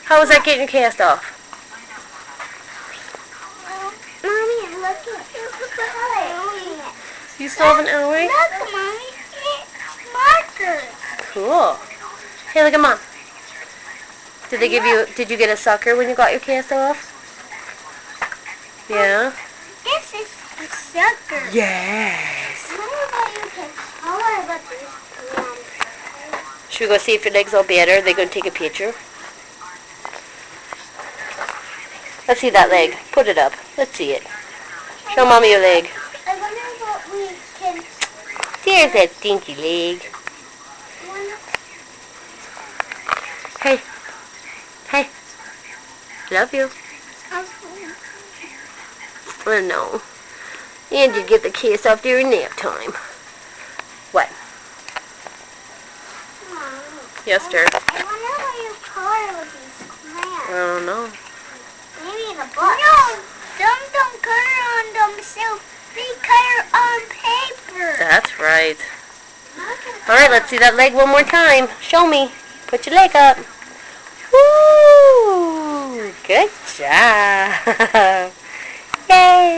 How was that getting your cast off? Mommy, look at it. You still have an Ellery? Look, Mommy. It's marker. Cool. Hey, look at Mom. Did you get a sucker when you got your cast off? Yeah? This is a sucker. Yes. How about this? Should we go see if your leg's all better? Are they going to take a picture? Let's see that leg. Put it up. Let's see it. Show Mommy your leg. I wonder what we can... There's that stinky leg. Hey. Hey. Love you. Oh no. And you get the cast off during nap time. What? Yes, dear. I wonder what you color with these crayons. I don't know. Maybe in a book. No, don't color on themselves. They color on paper. That's right. Alright, let's see that leg one more time. Show me. Put your leg up. Woo! Good job. Yay!